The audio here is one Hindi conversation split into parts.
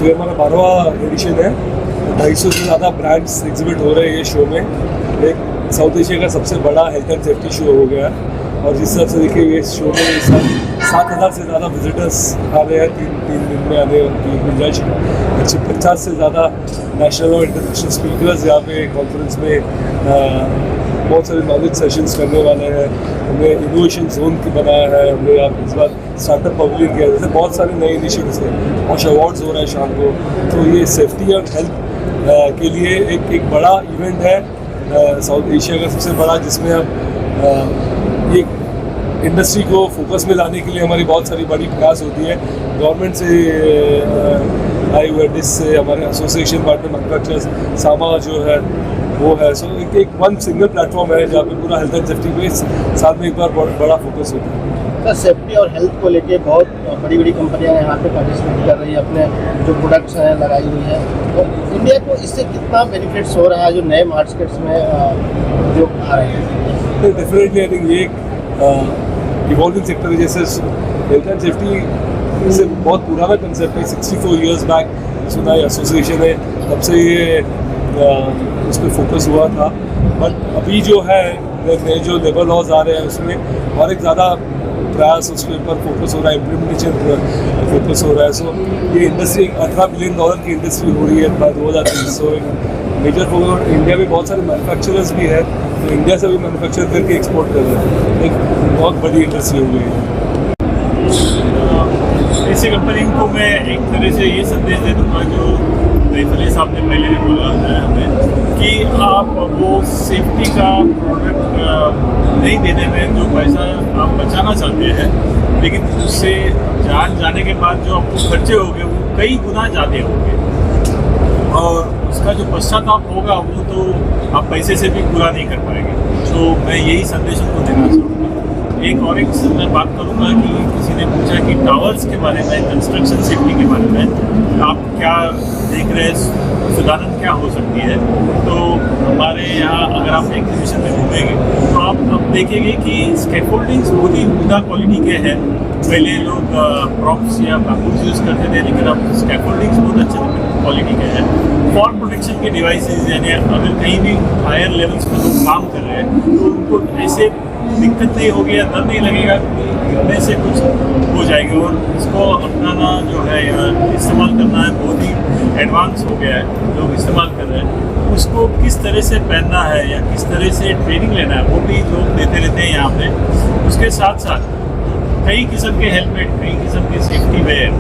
ये हमारा 12वां एडिशन है। 250 से ज़्यादा ब्रांड्स एग्जिबिट हो रहे हैं ये शो में। एक साउथ एशिया का सबसे बड़ा हेल्थ एंड सेफ्टी शो हो गया है और जिस हिसाब से देखिए ये शो में इस साल 7,000 से ज़्यादा विजिटर्स आ रहे हैं तीन दिन में आने की गुंजाइश है। 50 से ज़्यादा नेशनल और इंटरनेशनल स्पीकर्स यहाँ पे कॉन्फ्रेंस में बहुत सारे नॉलेज सेशंस करने वाले हैं। हमने इनोवेशन जोन की बनाया है, हमने यहाँ इस बार स्टार्टअप पब्लिक किया, जैसे बहुत सारे नए इनिशिएटिव्स हैं और अवार्ड्स हो रहा है शाम को। तो ये सेफ्टी और हेल्थ के लिए एक बड़ा इवेंट है साउथ एशिया का सबसे बड़ा, जिसमें हम ये इंडस्ट्री को फोकस में लाने के लिए हमारी बहुत सारी बड़ी प्रयास होती है। गवर्नमेंट से IURDIS से हमारे एसोसिएशन पार्टनर मैन्युफैक्चरर्स सामा जो है वो है। सो एक वन सिंगल प्लेटफॉर्म है जहाँ पे पूरा हेल्थ एंड सेफ्टी पे साल में एक बार बड़ा फोकस होता है। सर सेफ्टी और हेल्थ को लेके बहुत बड़ी बड़ी कंपनियां यहाँ पे पार्टिसिपेट कर रही है, अपने जो प्रोडक्ट्स हैं लगाई हुई है। तो इंडिया को इससे कितना बेनिफिट्स हो रहा है जो नए मार्केट्स में जो आ रहे हैं? डेफिनेटली आई थिंक ये एक इवॉल्विंग सेक्टर है। जैसे हेल्थ एंड सेफ्टी से बहुत पुराना कंसेप्ट है, 64 ईयर्स बैक सुना एसोसिएशन है, तब से ये उस पर फोकस हुआ था। बट अभी जो है नए जो लेबर लॉज आ रहे हैं उसमें और एक ज़्यादा प्रयास उसके ऊपर फोकस हो रहा है, इम्प्लीमेंटेशन फोकस हो रहा है। सो ये इंडस्ट्री $18 बिलियन की इंडस्ट्री हो रही है by 2030। So major focus India में बहुत सारे मैन्युफैक्चरर्स भी है, तो इंडिया से भी मैन्युफैक्चर करके एक्सपोर्ट कर रहे हैं। एक बहुत बड़ी इंडस्ट्री हो गई है। ऐसी कंपनी को मैं एक तरह से ये संदेश दे दूँगा जो फली साहब ने पहले भी बोला है हमें कि आप वो सेफ्टी का प्रोडक्ट नहीं देने में जो पैसा आप बचाना चाहते हैं, लेकिन उससे जान जाने के बाद जो आपको खर्चे होंगे वो कई गुना ज़्यादा होंगे और उसका जो पश्चाताप होगा वो तो आप पैसे से भी पूरा नहीं कर पाएंगे। तो मैं यही संदेश उनको देना चाहूँगा। एक और एक मैं बात करूँगा कि किसी ने पूछा कि टावर्स के बारे में, कंस्ट्रक्शन सेफ्टी के बारे में आप क्या देख रहे हैं, सुधारण क्या हो सकती है। तो हमारे यहाँ अगर आप एग्जीबिशन में घूमेंगे तो आप अब देखेंगे कि स्कैफोल्डिंग्स बहुत ही उम्दा क्वालिटी के हैं। पहले लोग प्रॉप्स या बैम्बूज यूज़ करते थे, लेकिन अब स्कैफोल्डिंग्स बहुत अच्छे क्वालिटी के हैं। फॉल प्रोटेक्शन के डिवाइसेज, यानी अगर कहीं भी हायर लेवल्स पर लोग काम कर रहे हैं तो उनको ऐसे दिक्कत नहीं होगी या डर नहीं लगेगा कि गिरने से कुछ हो जाएगी। और इसको अपनाना जो है या इस्तेमाल करना है बहुत ही एडवांस हो गया है, लोग इस्तेमाल कर रहे हैं। उसको किस तरह से पहनना है या किस तरह से ट्रेनिंग लेना है वो भी लोग देते रहते हैं यहाँ पे। उसके साथ साथ कई किस्म के हेलमेट, कई किस्म के सेफ्टी वेयर,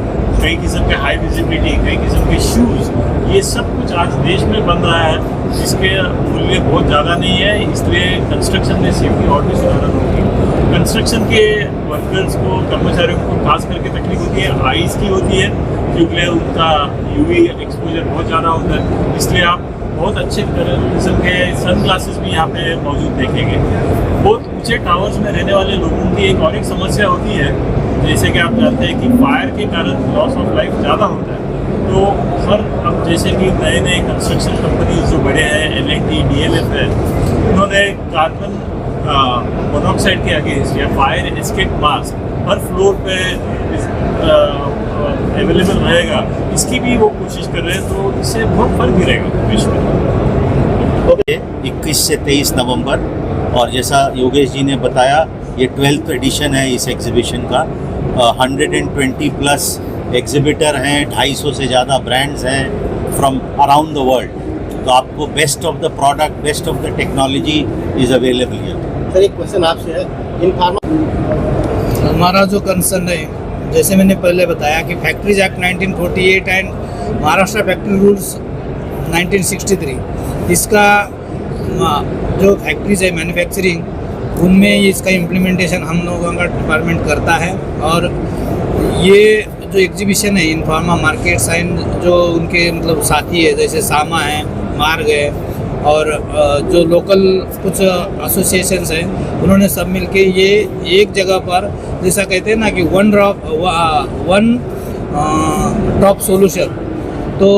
कई किस्म के हाई विजिबिलिटी, कई किस्म के शूज़, ये सब कुछ आज देश में बन रहा है जिसके मूल्य बहुत ज़्यादा नहीं है। इसलिए कंस्ट्रक्शन में सेफ्टी और भी सुधार होगी। कंस्ट्रक्शन के वर्कर्स को, कर्मचारियों को खास करके तकलीफ होती है आईज की होती है, क्योंकि उनका UV एक्सपोजर बहुत ज़्यादा होता है। इसलिए आप बहुत अच्छे किस्म के सन ग्लासेस भी यहाँ पे मौजूद देखेंगे। बहुत ऊंचे टावर्स में रहने वाले लोगों की एक और एक समस्या होती है, जैसे कि आप जानते हैं कि फायर के कारण लॉस ऑफ लाइफ ज़्यादा होता है। तो सर अब जैसे कि नए नए कंस्ट्रक्शन कंपनीज जो बड़े हैं, L&T, DLF है, उन्होंने कार्बन मोनोऑक्साइड के अगेंस्ट या फायर एस्केप मास्क हर फ्लोर पे अवेलेबल रहेगा, इसकी भी वो कोशिश कर रहे हैं। तो इससे बहुत फर्क गिरेगा विश्व में। 21 से 23 नवंबर, और जैसा योगेश जी ने बताया ये 12th एडिशन है इस एग्जीबिशन का। 120 प्लस एग्जिबिटर हैं, 250 से ज़्यादा ब्रांड्स हैं फ्रॉम अराउंड द वर्ल्ड। तो आपको best of the product, best of the technology is available here. Sir एक क्वेश्चन आपसे है, इन फार्मा हमारा जो कंसर्न है, जैसे मैंने पहले बताया कि factories act 1948 and Maharashtra factory rules 1963, इसका जो फैक्ट्रीज है मैन्युफैक्चरिंग, उनमें इसका इम्प्लीमेंटेशन हम लोगों का डिपार्टमेंट करता है। और ये जो एग्जीबिशन है इन फार्मा मार्केट्स एंड जो उनके मतलब साथी है जैसे सामा है, मार्ग है और जो लोकल कुछ एसोसिएशंस हैं, उन्होंने सब मिलके ये एक जगह पर, जैसा कहते हैं ना कि वन टॉप सोल्यूशन। तो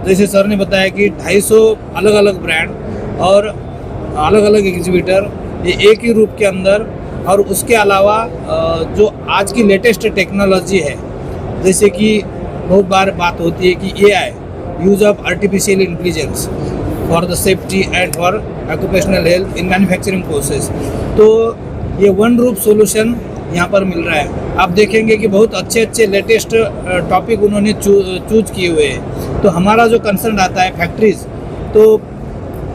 जैसे सर ने बताया कि 250 अलग अलग ब्रांड और अलग अलग एग्जीबिटर ये एक ही रूप के अंदर, और उसके अलावा जो आज की लेटेस्ट टेक्नोलॉजी है, जैसे कि बहुत बार बात होती है कि AI, use of artificial intelligence for the safety and for occupational health in manufacturing process. तो ये वन रूप सॉल्यूशन यहाँ पर मिल रहा है। आप देखेंगे कि बहुत अच्छे अच्छे लेटेस्ट टॉपिक उन्होंने चूज किए हुए हैं। तो हमारा जो कंसर्न आता है फैक्ट्रीज, तो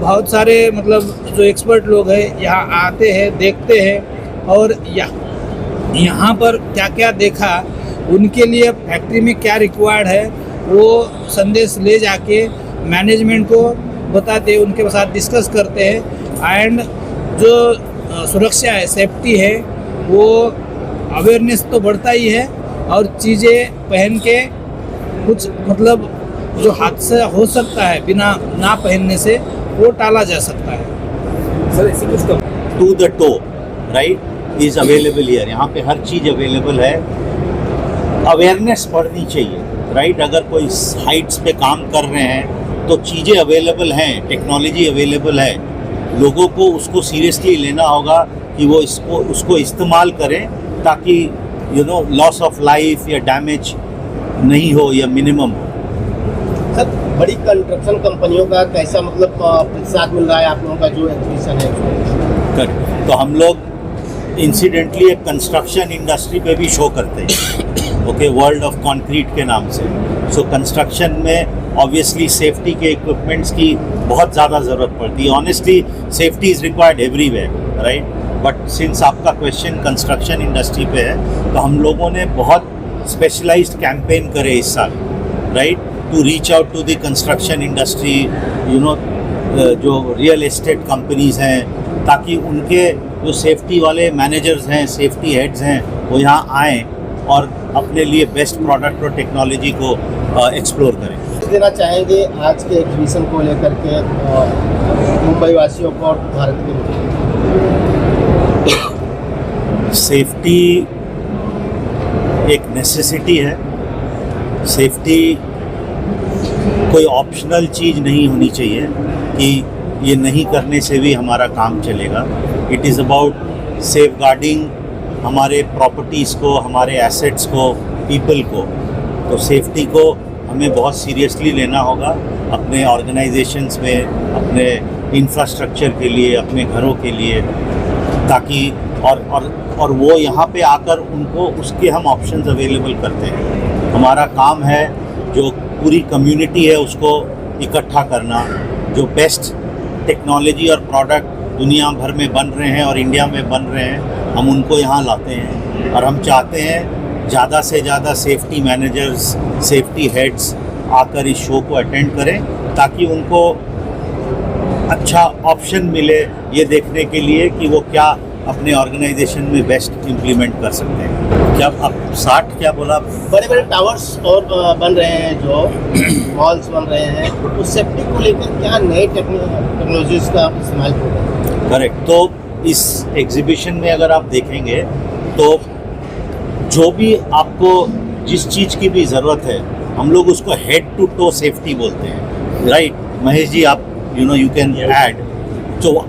बहुत सारे मतलब जो एक्सपर्ट लोग हैं यहाँ आते हैं, देखते हैं, और यहाँ पर क्या क्या देखा, उनके लिए फैक्ट्री में क्या रिक्वायर्ड है, वो संदेश ले जाके मैनेजमेंट को बताते, उनके साथ डिस्कस करते हैं। एंड जो सुरक्षा है, सेफ्टी है, वो अवेयरनेस तो बढ़ता ही है, और चीज़ें पहन के कुछ मतलब जो हादसा हो सकता है बिना ना पहनने से, वो टाला जा सकता है। सर ऐसी कुछ to the toe right is available here. यहाँ पे हर चीज़ अवेलेबल है। अवेयरनेस बढ़नी चाहिए राइट। अगर कोई हाइट्स पे काम कर रहे हैं तो चीज़ें अवेलेबल हैं, टेक्नोलॉजी अवेलेबल है, लोगों को उसको सीरियसली लेना होगा कि वो उसको इस्तेमाल करें, ताकि लॉस ऑफ लाइफ या डैमेज नहीं हो या मिनिमम हो। सर, बड़ी कंस्ट्रक्शन कंपनियों का कैसा मतलब प्रतिसाद मिल रहा है आप लोगों का जो एग्जीबिशन है? करेक्ट। तो हम लोग इंसिडेंटली एक कंस्ट्रक्शन इंडस्ट्री पे भी शो करते हैं, ओके, वर्ल्ड ऑफ कंक्रीट के नाम से। सो कंस्ट्रक्शन में ऑब्वियसली सेफ्टी के इक्विपमेंट्स की बहुत ज़्यादा ज़रूरत पड़ती है। Honestly safety is required everywhere right, but since आपका क्वेश्चन कंस्ट्रक्शन इंडस्ट्री पे है, तो हम लोगों ने बहुत स्पेशलाइज्ड कैंपेन करे इस साल right, to reach out to the construction industry, जो रियल एस्टेट कंपनीज हैं, ताकि उनके जो सेफ्टी वाले मैनेजर्स हैं, सेफ्टी हेड्स हैं, वो यहाँ आएँ और अपने लिए बेस्ट प्रोडक्ट और टेक्नोलॉजी को एक्सप्लोर करें। देना चाहेंगे आज के एग्जीबिशन को लेकर के मुंबई वासियों को और भारत के लोगों को? सेफ्टी एक नेसेसिटी है। सेफ्टी कोई ऑप्शनल चीज़ नहीं होनी चाहिए कि ये नहीं करने से भी हमारा काम चलेगा। It is about safeguarding हमारे प्रॉपर्टीज़ को, हमारे एसेट्स को, पीपल को। तो सेफ्टी को हमें बहुत सीरियसली लेना होगा अपने ऑर्गेनाइजेशंस में, अपने इंफ्रास्ट्रक्चर के लिए, अपने घरों के लिए, ताकि और वो यहाँ पे आकर उनको उसके हम ऑप्शंस अवेलेबल करते हैं। हमारा काम है जो पूरी कम्युनिटी है उसको इकट्ठा करना, जो बेस्ट टेक्नोलॉजी और प्रोडक्ट दुनिया भर में बन रहे हैं और इंडिया में बन रहे हैं, हम उनको यहाँ लाते हैं। और हम चाहते हैं ज़्यादा से ज़्यादा सेफ्टी मैनेजर्स, सेफ्टी हेड्स आकर इस शो को अटेंड करें, ताकि उनको अच्छा ऑप्शन मिले ये देखने के लिए कि वो क्या अपने ऑर्गेनाइजेशन में बेस्ट इम्प्लीमेंट कर सकते हैं। क्या आप 60 क्या बोला? बड़े बड़े टावर्स और बन रहे हैं, जो मॉल्स बन रहे हैं, तो सेफ्टी को लेकर क्या नई टेक्नोलॉजीज का इस्तेमाल हो रहा है? करेक्ट। तो इस एग्जीबिशन में अगर आप देखेंगे तो जो भी आपको जिस चीज़ की भी ज़रूरत है, हम लोग उसको हेड टू टो सेफ्टी बोलते हैं राइट। महेश जी, आप यू कैन ऐड। तो